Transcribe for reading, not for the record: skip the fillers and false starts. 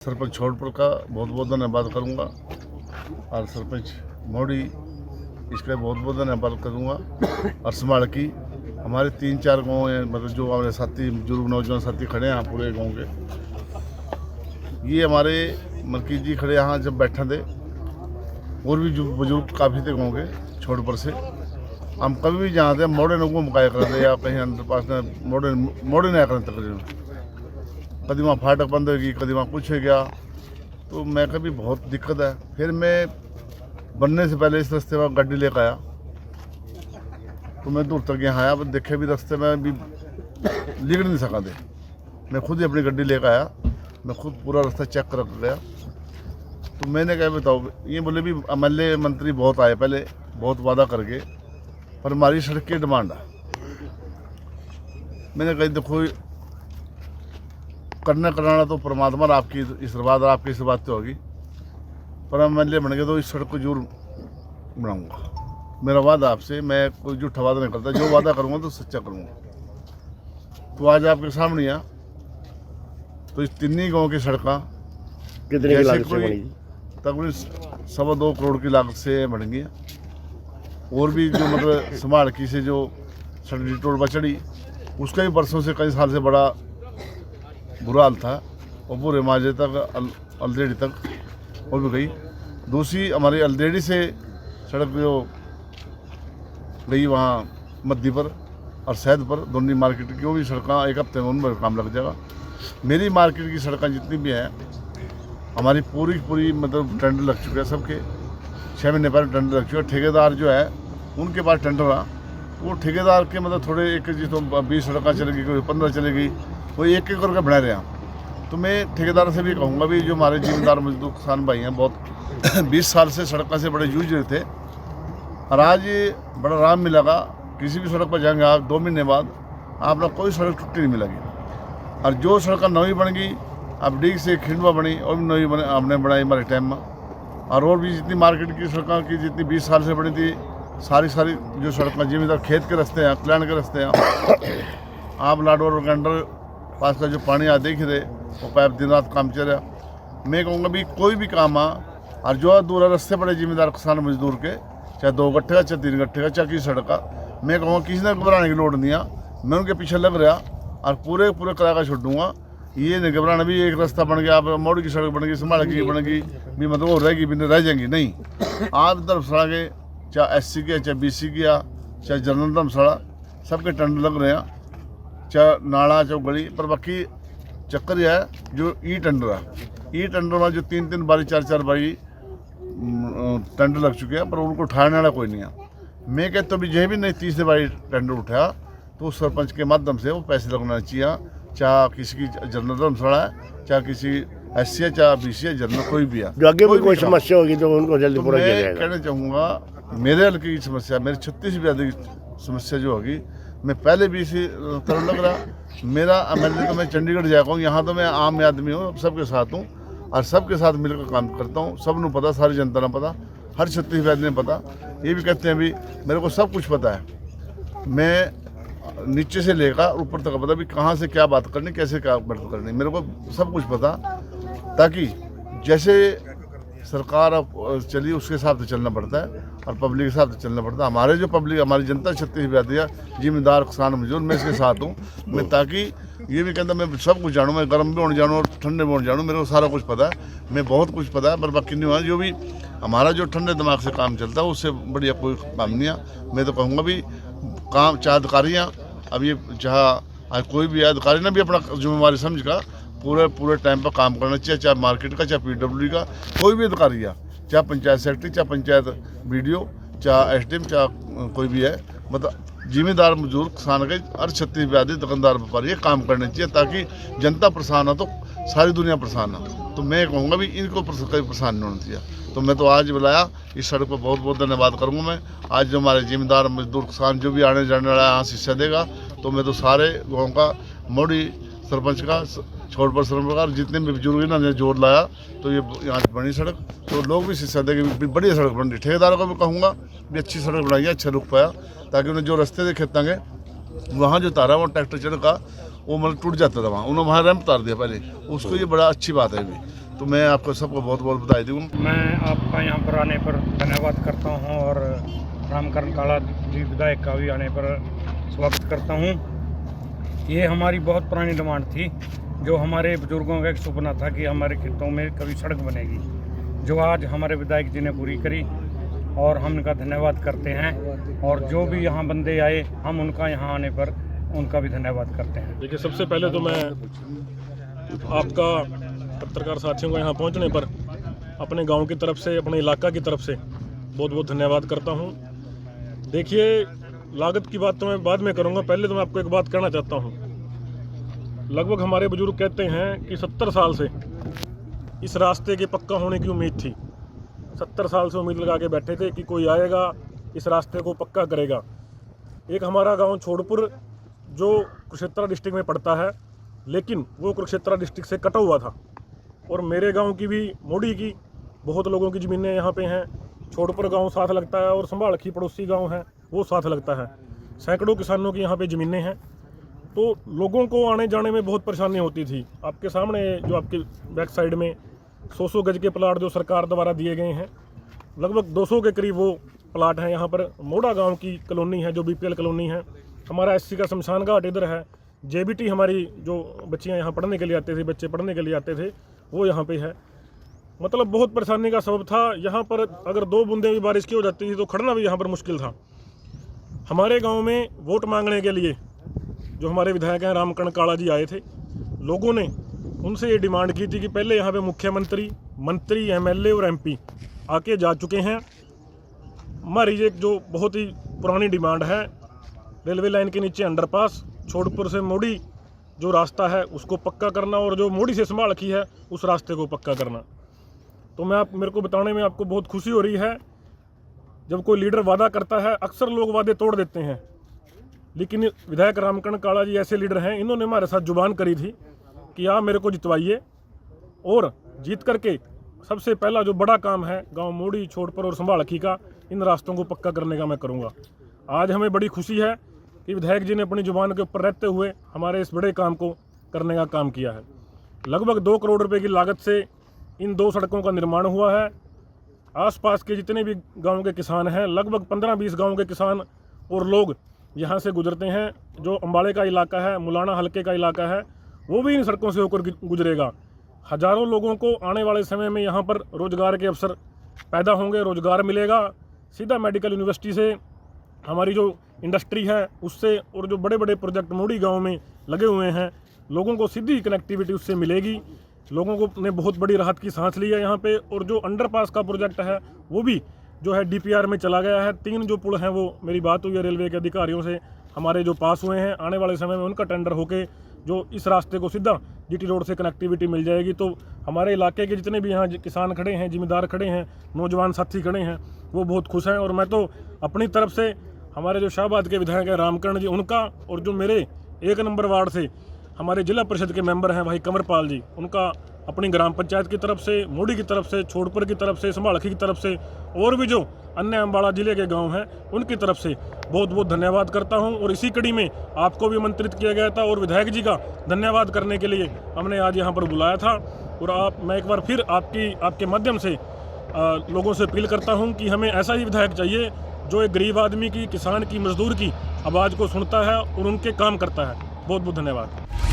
सरपंच छोड़पुर का बहुत बहुत धन्यवाद करूंगा और सरपंच मोड़ी इसके बहुत बहुत धन्यवाद करूंगा। और संभाल की हमारे 3-4 गाँव हैं, मतलब जो हमारे साथी बुजुर्ग नौजवान साथी खड़े हैं यहाँ पूरे गांव के, ये हमारे मलकी जी खड़े यहाँ जब बैठे थे, और भी जो बुजुर्ग काफ़ी थे गाँव के छोड़पुर से। हम कभी भी जहाँ थे मोड़े ने घूम काया करते या कहीं अंदर पास मोड़े नहीं करते तकरीबन। कभी वहाँ फाटक बंद होगी, कभी वहाँ कुछ हो गया, तो मैं कभी बहुत दिक्कत है। फिर मैं बनने से पहले इस रास्ते में गाड़ी लेकर आया, तो मैं दूर तक यहाँ आया, देखे भी रास्ते में भी निकल नहीं सका थे। मैं खुद ही अपनी गाड़ी लेकर आया, मैं खुद पूरा रास्ता चेक कर गया। तो मैंने कहा बताओ, ये बोले भी एमएलए मंत्री बहुत आए पहले, बहुत वादा करके, पर हमारी सड़क की डिमांड है। मैंने कहा देखो करना कराना तो परमात्मा आपकी इस बात तो होगी, पर एमएलए बन गए तो इस सड़क को जरूर बनाऊंगा। मेरा वादा आपसे, मैं कोई झूठा वादा नहीं करता, जो वादा करूंगा तो सच्चा करूंगा। तो आज आपके सामने आ, तो इस तीनों गांव की सड़कें कितने की लागत से बनी? तकरीबन 2.25 करोड़ की लागत से बन गई। और भी जो मतलब संभाल की से जो सड़क टोल चढ़ी, उसका भी बरसों से कई साल से बड़ा बुरा हाल था, और पूरे माजे तक अल्देड़ी तक और भी गई। दूसरी हमारी अल्देड़ी से सड़क जो गई वहाँ मद्दी पर और सैद पर, दोनों मार्केट की वो भी सड़कें एक हफ्ते में उनमें काम लग जाएगा। मेरी मार्केट की सड़कें जितनी भी हैं हमारी पूरी मतलब टेंडर लग चुके हैं सबके। 6 महीने पहले टेंडर लग चुके हैं। ठेकेदार जो है उनके पास टेंडर रहा, वो ठेकेदार के मतलब थोड़े एक जी तो 20 सड़कें चलेगी, कोई 15 चलेगी, वो एक करके बना रहे हैं। तो मैं ठेकेदार से भी कहूँगा भी जो हमारे जिम्मेदार मजदूर किसान भाई हैं, बहुत 20 साल से सड़क से बड़े जूझ रहे थे, और आज बड़ा आराम मिलेगा। किसी भी सड़क पर जाएंगे आप 2 महीने बाद आपको कोई सड़क टूटी नहीं मिलेगी। और जो सड़क नवी बन गई, अब डीग से खिंडवा बनी, और भी नवी बने आपने बनाई हमारे टाइम में। और भी जितनी मार्केट की सड़कें की जितनी 20 साल से बनी थी, सारी जो सड़कें जिम्मेदार खेत के रास्ते हैं, कल्याण के रास्ते हैं, आप लाडोर के अंडर पास का जो पानी आ देख रहे, वो पाइप दिन रात काम चल रहा। मैं कहूँगा भी कोई भी काम आ, और जो दूर रास्ते बड़े जिम्मेदार किसान मजदूर के, चाहे 2 गट्ठे का, चाहे 3 गट्ठे का, चाहे किसी सड़क का, मैं कहूँगा किसी ने घबराने की लोड़ नहीं है। मैं उनके पीछे लग रहा और पूरे करा कर छोड़ दूँगा। ये नहीं घबराना भी एक रास्ता बन गया, आप मोड़ की सड़क बन गई, संभाल की बन गई भी, मतलब वो रहेगी भी नहीं रह जाएंगी, नहीं। आप धर्मशाला के चाहे SC के, चाहे BC की, चाहे जनरल धर्मशाला, सबके टेंडर लग रहे हैं, चाहे नाला चाहे गली पर। बाकी चक्कर यह है जो ई टेंडर है, ई टेंडर में जो 3-3 बारी 4-4 बारी टेंडर लग चुके हैं, पर उनको उठाने वाला कोई नहीं है। मैं कहता भी यह भी नहीं 30 बारी टेंडर उठाया तो सरपंच के माध्यम से वो पैसे लगना चाहिए, चाहे किसी की जनरल धर्मशाला है, चाहे किसी SC है, चाहे BC है, जनरल कोई भी है। जो आगे भी कोई समस्या होगी तो उनको जल्दी पूरा किया जाएगा। कहना चाहूँगा मेरे हल्के की समस्या, मेरी 36 भी अधिक समस्या जो होगी, मैं पहले भी इसी तरह लग रहा। मेरा एमएलए तो मैं चंडीगढ़ जाएगा हूँ, यहाँ तो मैं आम आदमी हूँ, सबके साथ हूँ और सबके साथ मिलकर काम करता हूँ। सब ਨੂੰ पता, सारी जनता ने पता, हर 36 आदमी ने पता। ये भी कहते हैं भी मेरे को सब कुछ पता है, मैं नीचे से लेकर ऊपर तक पता भी कहाँ से क्या बात करनी, कैसे क्या बात करनी, मेरे को सब कुछ पता। ताकि जैसे सरकार अब चली उसके हिसाब से चलना पड़ता है, और पब्लिक के हिसाब से चलना पड़ता है। हमारे जो पब्लिक, हमारी जनता 36 है, जिम्मेदार किसान मजदूर, मैं इसके साथ हूँ। मैं ताकि ये भी कहता मैं सब कुछ जानूँ, मैं गर्म भी होने जानूँ और ठंडे भी होने जानूँ, मेरे को सारा कुछ पता है, मैं बहुत कुछ पता है। पर बाकी नहीं हुआ, जो भी हमारा जो ठंडे दिमाग से काम चलता है उससे बढ़िया कोई काम नहीं है। मैं तो कहूँगा भी काम चाहे अधिकारियाँ, अब ये चाहे कोई भी अधिकारी ने भी अपना जिम्मेवारी समझ कर पूरे टाइम पर काम करना चाहिए, चाहे मार्केट का, चाहे PWD का, कोई भी अधिकारी है, चाहे पंचायत सेक्रेटरी, चाहे पंचायत BDO, चाहे SDM, चाहे कोई भी है, मतलब जिम्मेदार मजदूर किसान के हर 36 व्याधि दुकानदार व्यापारी ये काम करने चाहिए, ताकि जनता परेशान हो तो सारी दुनिया परेशान हो। तो मैं कहूँगा भी इनको कोई परेशान नहीं होना चाहिए। तो मैं तो आज बुलाया, इस सड़क पर बहुत बहुत धन्यवाद करूँगा मैं। आज जो हमारे जिम्मेदार मजदूर किसान जो भी आने जाने वाला यहाँ शिक्षा देगा, तो मैं तो सारे गाँव का, मोड़ी सरपंच का, छोड़पुर सरपंच का, जितने भी बुजुर्ग ने जोर लाया, तो ये यहाँ बनी सड़क, तो लोग भी शिक्षा देंगे, बढ़िया सड़क बन रही। ठेकेदारों को भी कहूँगा भी अच्छी सड़क बनाइए, अच्छा रुक पाया, ताकि उन्हें जो रास्ते से खेतांगे वहाँ जो तारा वो ट्रैक्टर चढ़ का वो मतलब टूट जाता था, वहाँ उन्होंने वहाँ रैंप उतार दिया पहले, उसको ये बड़ा अच्छी बात है भी, तो मैं आपको सबको बहुत बहुत बधाई दूँ। मैं आपका यहाँ पर आने पर धन्यवाद करता हूँ और रामकरण काला जी विधायक का भी आने पर स्वागत करता हूँ। ये हमारी बहुत पुरानी डिमांड थी, जो हमारे बुजुर्गों का एक सपना था कि हमारे खेतों में कभी सड़क बनेगी, जो आज हमारे विधायक जी ने पूरी करी और हम उनका धन्यवाद करते हैं। और जो भी यहाँ बंदे आए, हम उनका यहाँ आने पर उनका भी धन्यवाद करते हैं। देखिए, सबसे पहले तो मैं आपका पत्रकार साथियों का यहाँ पहुँचने पर अपने गांव की तरफ से, अपने इलाका की तरफ से बहुत बहुत धन्यवाद करता हूँ। देखिए, लागत की बात तो मैं बाद में करूँगा, पहले तो मैं आपको एक बात कहना चाहता हूँ। लगभग हमारे बुजुर्ग कहते हैं कि 70 साल से इस रास्ते के पक्का होने की उम्मीद थी। 70 साल से उम्मीद लगा के बैठे थे कि कोई आएगा, इस रास्ते को पक्का करेगा। एक हमारा गांव छोड़पुर जो कुरुक्षेत्र डिस्ट्रिक्ट में पड़ता है, लेकिन वो कुरुक्षेत्र डिस्ट्रिक्ट से कटा हुआ था। और मेरे गांव की भी, मोड़ी की बहुत लोगों की ज़मीनें यहाँ पे हैं। छोड़पुर गांव साथ लगता है और संभालखी पड़ोसी गांव है, वो साथ लगता है। सैकड़ों किसानों की यहाँ पे ज़मीनें हैं, तो लोगों को आने जाने में बहुत परेशानी होती थी। आपके सामने जो आपके बैक साइड में 100 गज के प्लाट जो सरकार द्वारा दिए गए हैं, लगभग 200 के करीब वो प्लाट हैं। यहाँ पर मोड़ा गांव की कॉलोनी है, जो BPL कॉलोनी है। हमारा SC का शमशान घाट इधर है। JBT हमारी जो बच्चियाँ यहाँ पढ़ने के लिए आते थे, बच्चे पढ़ने के लिए आते थे, वो यहाँ पे है। मतलब बहुत परेशानी का सबब था। यहाँ पर अगर 2 बूंदें भी बारिश की हो जाती थी तो खड़ना भी यहाँ पर मुश्किल था। हमारे गाँव में वोट मांगने के लिए जो हमारे विधायक हैं रामकरण काला जी आए थे, लोगों ने उनसे ये डिमांड की थी कि पहले यहाँ पे मुख्यमंत्री, मंत्री, MLA और MP आके जा चुके हैं। हमारी एक जो बहुत ही पुरानी डिमांड है, रेलवे लाइन के नीचे अंडरपास, छोड़पुर से मोड़ी जो रास्ता है उसको पक्का करना, और जो मोड़ी से संभालखी है उस रास्ते को पक्का करना। तो मेरे को बताने में आपको बहुत खुशी हो रही है। जब कोई लीडर वादा करता है, अक्सर लोग वादे तोड़ देते हैं, लेकिन विधायक रामकरण काला जी ऐसे लीडर हैं, इन्होंने हमारे साथ जुबान करी थी कि आप मेरे को जितवाइए, और जीत करके सबसे पहला जो बड़ा काम है गांव मोड़ी, छोड़पुर और संभालखी का, इन रास्तों को पक्का करने का मैं करूंगा। आज हमें बड़ी खुशी है कि विधायक जी ने अपनी जुबान के ऊपर रहते हुए हमारे इस बड़े काम को करने का काम किया है। लगभग 2 करोड़ रुपए की लागत से इन 2 सड़कों का निर्माण हुआ है। आसपास के जितने भी गाँव के किसान हैं, लगभग 15-20 गाँव के किसान और लोग यहाँ से गुजरते हैं। जो अम्बाड़े का इलाका है, मुलाना हल्के का इलाका है, वो भी इन सड़कों से होकर गुजरेगा। हजारों लोगों को आने वाले समय में यहाँ पर रोजगार के अवसर पैदा होंगे, रोजगार मिलेगा। सीधा मेडिकल यूनिवर्सिटी से, हमारी जो इंडस्ट्री है उससे, और जो बड़े बड़े प्रोजेक्ट मोड़ी गांव में लगे हुए हैं, लोगों को सीधी कनेक्टिविटी उससे मिलेगी। लोगों को ने बहुत बड़ी राहत की सांस ली है यहाँ पे। और जो अंडरपास का प्रोजेक्ट है वो भी जो है DPR में चला गया है। 3 जो पुल हैं, वो मेरी बात हुई है रेलवे के अधिकारियों से, हमारे जो पास हुए हैं, आने वाले समय में उनका टेंडर होके जो इस रास्ते को सीधा GT रोड से कनेक्टिविटी मिल जाएगी। तो हमारे इलाके के जितने भी यहाँ किसान खड़े हैं, जिम्मेदार खड़े हैं, नौजवान साथी खड़े हैं, वो बहुत खुश हैं। और मैं तो अपनी तरफ से हमारे जो शाहबाद के विधायक हैं रामकरण जी, उनका, और जो मेरे 1 नंबर वार्ड से हमारे जिला परिषद के मेंबर हैं भाई कंवरपाल जी, उनका अपनी ग्राम पंचायत की तरफ से, मोड़ी की तरफ से, छोड़पुर की तरफ से, संभालखी की तरफ से, और भी जो अन्य अम्बाड़ा जिले के गांव हैं उनकी तरफ से बहुत बहुत धन्यवाद करता हूं। और इसी कड़ी में आपको भी आमंत्रित किया गया था, और विधायक जी का धन्यवाद करने के लिए हमने आज यहाँ पर बुलाया था। और मैं एक बार फिर आपके माध्यम से लोगों से अपील करता हूँ कि हमें ऐसा ही विधायक चाहिए जो एक गरीब आदमी की, किसान की, मजदूर की आवाज़ को सुनता है और उनके काम करता है। बहुत बहुत धन्यवाद।